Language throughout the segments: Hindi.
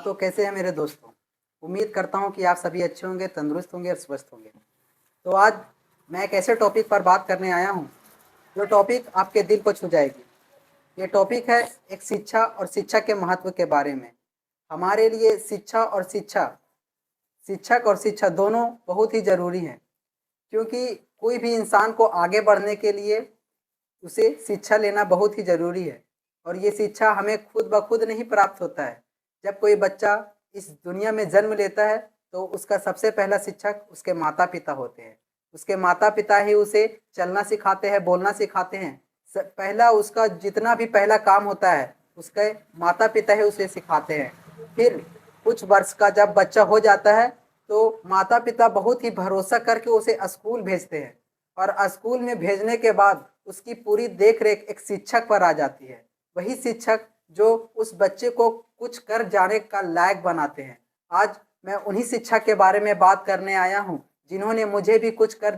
तो कैसे हैं मेरे दोस्तों। उम्मीद करता हूं कि आप सभी अच्छे होंगे, तंदुरुस्त होंगे और स्वस्थ होंगे। तो आज मैं एक ऐसे टॉपिक पर बात करने आया हूं जो टॉपिक आपके दिल को छू जाएगी। ये टॉपिक है एक शिक्षा और शिक्षा के महत्व के बारे में। हमारे लिए शिक्षक और शिक्षा दोनों बहुत ही ज़रूरी हैं, क्योंकि कोई भी इंसान को आगे बढ़ने के लिए उसे शिक्षा लेना बहुत ही ज़रूरी है। और ये शिक्षा हमें खुद ब खुद नहीं प्राप्त होता है। जब कोई बच्चा इस दुनिया में जन्म लेता है तो उसका सबसे पहला शिक्षक उसके माता पिता होते हैं। उसके माता पिता ही उसे चलना सिखाते हैं, बोलना सिखाते हैं। पहला उसका जितना भी पहला काम होता है उसके माता पिता ही उसे सिखाते हैं। फिर कुछ वर्ष का जब बच्चा हो जाता है तो माता पिता बहुत ही भरोसा करके उसे स्कूल भेजते हैं, और स्कूल में भेजने के बाद उसकी पूरी देख रेख एक शिक्षक पर आ जाती है। वही शिक्षक जो उस बच्चे को कुछ कर जाने का लायक बनाते हैं। आज मैं उन्हीं शिक्षक के बारे में बात करने आया हूँ जिन्होंने मुझे भी कुछ कर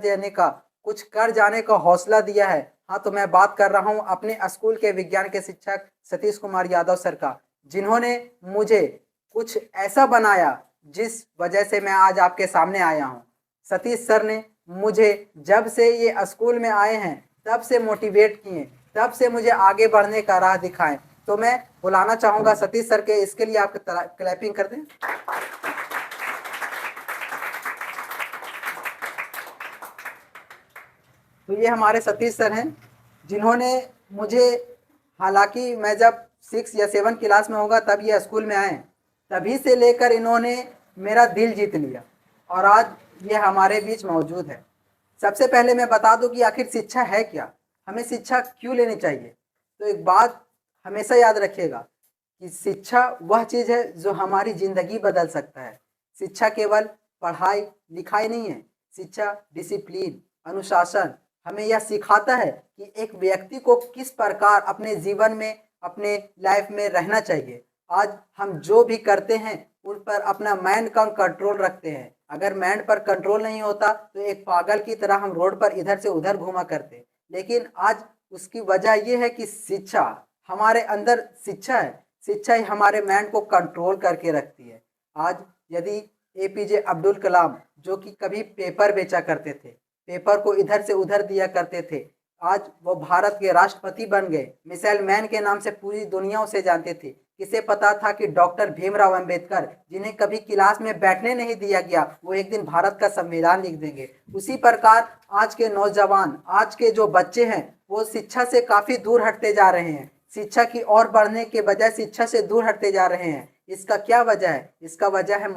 जाने का हौसला दिया है। हाँ, तो मैं बात कर रहा हूँ अपने स्कूल के विज्ञान के शिक्षक सतीश कुमार यादव सर का, जिन्होंने मुझे कुछ ऐसा बनाया जिस वजह से मैं आज आपके सामने आया हूँ। सतीश सर ने मुझे जब से ये स्कूल में आए हैं तब से मोटिवेट किए, तब से मुझे आगे बढ़ने का राह दिखाएं। तो मैं बुलाना चाहूँगा सतीश सर के, इसके लिए आप क्लैपिंग कर दें। तो ये हमारे सतीश सर हैं जिन्होंने मुझे, हालांकि मैं जब 6 या 7 क्लास में होगा तब ये स्कूल में आए, तभी से लेकर इन्होंने मेरा दिल जीत लिया और आज ये हमारे बीच मौजूद है। सबसे पहले मैं बता दूं कि आखिर शिक्षा है क्या, हमें शिक्षा क्यों लेनी चाहिए। तो एक बात हमेशा याद रखिएगा कि शिक्षा वह चीज़ है जो हमारी ज़िंदगी बदल सकता है। शिक्षा केवल पढ़ाई लिखाई नहीं है, शिक्षा डिसिप्लिन, अनुशासन हमें यह सिखाता है कि एक व्यक्ति को किस प्रकार अपने जीवन में, अपने लाइफ में रहना चाहिए। आज हम जो भी करते हैं उन पर अपना माइंड का कंट्रोल रखते हैं। अगर माइंड पर कंट्रोल नहीं होता तो एक पागल की तरह हम रोड पर इधर से उधर घूमा करते। लेकिन आज उसकी वजह यह है कि शिक्षा हमारे अंदर, शिक्षा ही हमारे माइंड को कंट्रोल करके रखती है। आज यदि APJ अब्दुल कलाम, जो कि कभी पेपर बेचा करते थे, पेपर को इधर से उधर दिया करते थे, आज वो भारत के राष्ट्रपति बन गए। मिसाइल मैन के नाम से पूरी दुनिया उसे जानते थे। किसे पता था कि डॉक्टर भीमराव अंबेडकर, जिन्हें कभी क्लास में बैठने नहीं दिया गया, वो एक दिन भारत का संविधान लिख देंगे। उसी प्रकार आज के नौजवान, आज के जो बच्चे हैं, वो शिक्षा से काफ़ी दूर हटते जा रहे हैं। शिक्षा की ओर बढ़ने के बजाय शिक्षा से दूर हटते जा रहे हैं। इसका क्या वजह है? इसका वजह है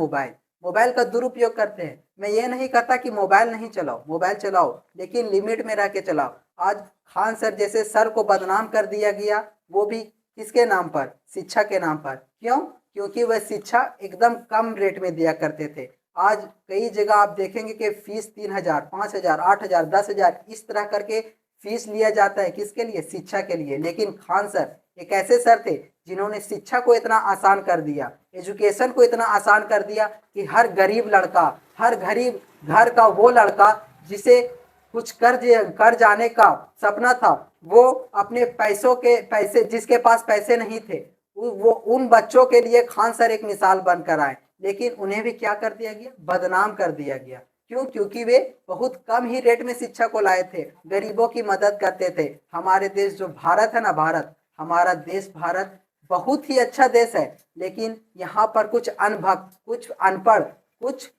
मोबाइल का दुरुपयोग करते हैं। मैं ये नहीं कहता कि मोबाइल नहीं चलाओ, मोबाइल चलाओ, लेकिन लिमिट में रह के चलाओ। आज खान सर जैसे सर को बदनाम कर दिया गया, वो भी किसके नाम पर? शिक्षा के नाम पर। क्यों? क्योंकि वह शिक्षा एकदम कम रेट में दिया करते थे। आज कई जगह आप देखेंगे कि फीस 3,000, 5,000, 8,000, 10,000 इस तरह करके फीस लिया जाता है। किसके लिए? शिक्षा के लिए। लेकिन खान सर एक ऐसे सर थे जिन्होंने शिक्षा को इतना आसान कर दिया, एजुकेशन को इतना आसान कर दिया कि हर गरीब लड़का, हर गरीब घर का वो लड़का जिसे कुछ कर जाने का सपना था, वो अपने पैसे जिसके पास पैसे नहीं थे, वो उन बच्चों के लिए खान सर एक मिसाल बनकर आए। लेकिन उन्हें भी क्या कर दिया गया? बदनाम कर दिया गया। क्यों? क्योंकि वे बहुत कम ही रेट में शिक्षा को लाए थे, गरीबों की मदद करते थे। हमारे देश जो भारत है ना, हमारा देश भारत बहुत ही अच्छा देश है, लेकिन यहाँ पर कुछ अनभक्त, कुछ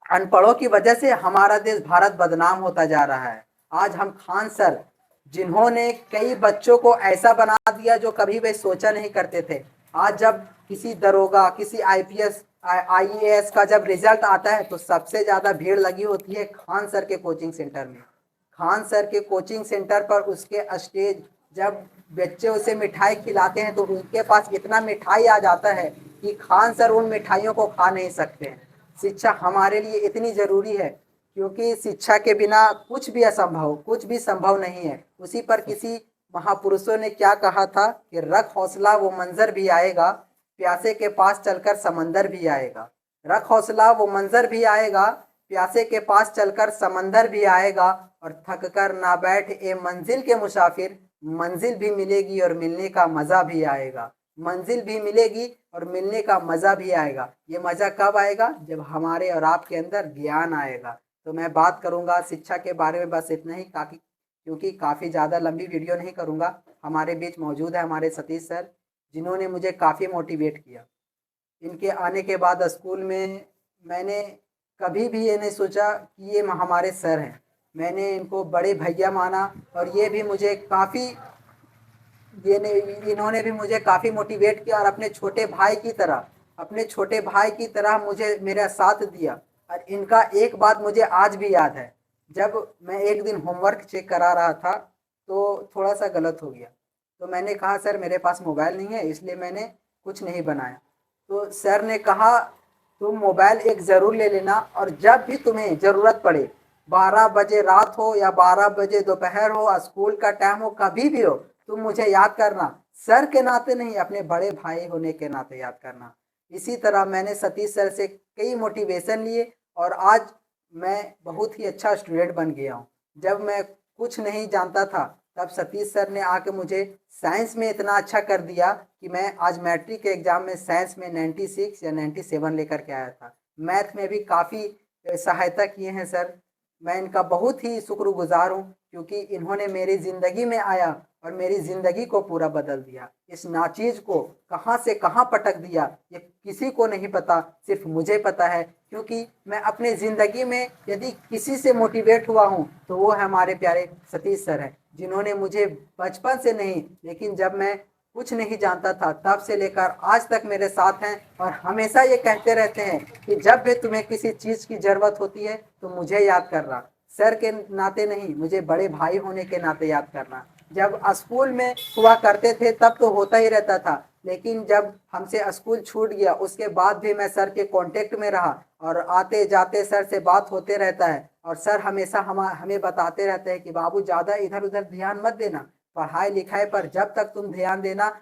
अनपढ़ों की वजह से हमारा देश भारत बदनाम होता जा रहा है। आज हम खान सर, जिन्होंने कई बच्चों को ऐसा बना दिया जो कभी वे सोचा नहीं करते थे। आज जब किसी दरोगा, किसी IPS IAS का जब रिजल्ट आता है तो सबसे ज़्यादा भीड़ लगी होती है खान सर के कोचिंग सेंटर में। खान सर के कोचिंग सेंटर पर उसके स्टेज, जब बच्चे उसे मिठाई खिलाते हैं तो उनके पास इतना मिठाई आ जाता है कि खान सर उन मिठाइयों को खा नहीं सकते हैं। शिक्षा हमारे लिए इतनी ज़रूरी है क्योंकि शिक्षा के बिना कुछ भी संभव नहीं है। उसी पर किसी महापुरुषों ने क्या कहा था कि रख हौसला वो मंजर भी आएगा, प्यासे के पास चलकर समंदर भी आएगा। रख हौसला वो मंजर भी आएगा, प्यासे के पास चलकर समंदर भी आएगा, और थक कर ना बैठ ए मंजिल के मुसाफिर, मंजिल भी मिलेगी और मिलने का मज़ा भी आएगा। मंजिल भी मिलेगी और मिलने का मज़ा भी आएगा। ये मज़ा कब आएगा? जब हमारे और आपके अंदर ज्ञान आएगा। तो मैं बात करूँगा शिक्षा के बारे में बस इतना ही, ताकि क्योंकि काफ़ी ज़्यादा लंबी वीडियो नहीं करूँगा। हमारे बीच मौजूद है हमारे सतीश सर, जिन्होंने मुझे काफ़ी मोटिवेट किया। इनके आने के बाद स्कूल में मैंने कभी भी ये नहीं सोचा कि ये हमारे सर हैं। मैंने इनको बड़े भैया माना, और ये भी मुझे काफ़ी ये ने इन्होंने भी मुझे काफ़ी मोटिवेट किया और अपने छोटे भाई की तरह मुझे मेरा साथ दिया। और इनका एक बात मुझे आज भी याद है, जब मैं एक दिन होमवर्क चेक करा रहा था तो थोड़ा सा गलत हो गया, तो मैंने कहा सर मेरे पास मोबाइल नहीं है, इसलिए मैंने कुछ नहीं बनाया। तो सर ने कहा तुम मोबाइल एक ज़रूर ले लेना, और जब भी तुम्हें ज़रूरत पड़े, 12 बजे रात हो या 12 बजे दोपहर हो, स्कूल का टाइम हो, कभी भी हो, तुम मुझे याद करना। सर के नाते नहीं, अपने बड़े भाई होने के नाते याद करना। इसी तरह मैंने सतीश सर से कई मोटिवेशन लिए, और आज मैं बहुत ही अच्छा स्टूडेंट बन गया हूँ। जब मैं कुछ नहीं जानता था, तब सतीश सर ने आके मुझे साइंस में इतना अच्छा कर दिया कि मैं आज मैट्रिक के एग्ज़ाम में साइंस में 96 या 97 लेकर के आया था। मैथ में भी काफ़ी सहायता किए हैं सर। मैं इनका बहुत ही शुक्रगुज़ार हूँ, क्योंकि इन्होंने मेरी ज़िंदगी में आया और मेरी ज़िंदगी को पूरा बदल दिया। इस नाचीज़ को कहाँ से कहाँ पटक दिया, ये किसी को नहीं पता, सिर्फ मुझे पता है। क्योंकि मैं अपने ज़िंदगी में यदि किसी से मोटिवेट हुआ हूँ तो वो है हमारे प्यारे सतीश सर हैं, जिन्होंने मुझे बचपन से नहीं, लेकिन जब मैं कुछ नहीं जानता था तब से लेकर आज तक मेरे साथ हैं, और हमेशा ये कहते रहते हैं कि जब भी तुम्हें किसी चीज़ की ज़रूरत होती है तो मुझे याद करना। सर के नाते नहीं, मुझे बड़े भाई होने के नाते याद करना। जब स्कूल में हुआ करते थे तब तो होता ही रहता था, लेकिन जब हमसे स्कूल छूट गया उसके बाद भी मैं सर के कांटेक्ट में रहा, और आते जाते सर से बात होते रहता है। और सर हमेशा हमें बताते रहते हैं कि बाबू ज़्यादा इधर उधर ध्यान मत देना, पढ़ाई लिखाई पर जब तक तुम ध्यान देना,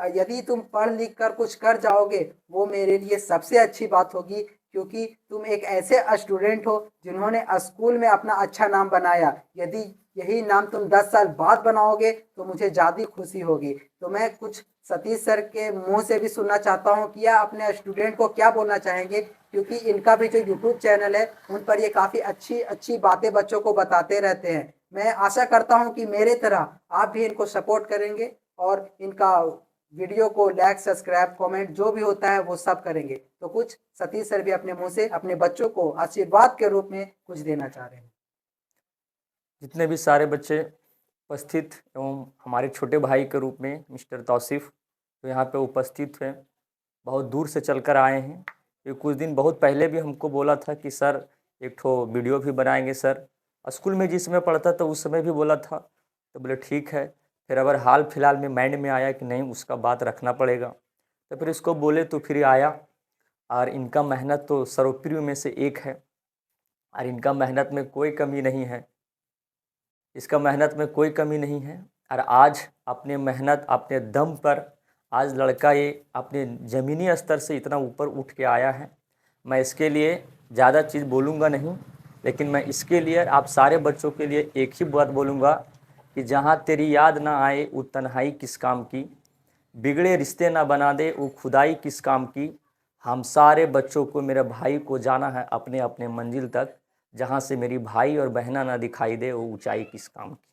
यदि तुम पढ़ लिख कर कुछ कर जाओगे वो मेरे लिए सबसे अच्छी बात होगी, क्योंकि तुम एक ऐसे स्टूडेंट हो जिन्होंने स्कूल में अपना अच्छा नाम बनाया। यदि यही नाम तुम 10 साल बाद बनाओगे तो मुझे ज़्यादा खुशी होगी। तो मैं कुछ सतीश सर के मुंह से भी सुनना चाहता हूँ कि यह अपने स्टूडेंट को क्या बोलना चाहेंगे, क्योंकि इनका भी जो यूट्यूब चैनल है उन पर ये काफ़ी अच्छी अच्छी बातें बच्चों को बताते रहते हैं। मैं आशा करता हूँ कि मेरे तरह आप भी इनको सपोर्ट करेंगे, और इनका वीडियो को लाइक सब्सक्राइब कमेंट जो भी होता है वो सब करेंगे। तो कुछ सतीश सर भी अपने मुंह से अपने बच्चों को आशीर्वाद के रूप में कुछ देना चाह रहे हैं। जितने भी सारे बच्चे उपस्थित एवं हमारे छोटे भाई के रूप में मिस्टर तौसीफ़ तो यहाँ पे उपस्थित हैं, बहुत दूर से चलकर आए हैं। ये कुछ दिन बहुत पहले भी हमको बोला था कि सर एक ठो वीडियो भी बनाएंगे सर। स्कूल में जिस समय पढ़ता था उस समय भी बोला था, तो बोले ठीक है। फिर अगर हाल फिलहाल में माइंड में आया कि नहीं उसका बात रखना पड़ेगा, तो फिर इसको बोले तो फिर आया। और इनका मेहनत तो सर्वप्रिय में से एक है, और इनका मेहनत में कोई कमी नहीं है, इसका मेहनत में कोई कमी नहीं है। और आज अपने मेहनत अपने दम पर आज लड़का ये अपने ज़मीनी स्तर से इतना ऊपर उठ के आया है। मैं इसके लिए ज़्यादा चीज़ बोलूँगा नहीं, लेकिन मैं इसके लिए आप सारे बच्चों के लिए एक ही बात बोलूँगा कि जहाँ तेरी याद ना आए वो तन्हाई किस काम की, बिगड़े रिश्ते ना बना दे वो खुदाई किस काम की। हम सारे बच्चों को, मेरे भाई को जाना है अपने अपने मंजिल तक, जहाँ से मेरी भाई और बहना ना दिखाई दे वो ऊंचाई किस काम की।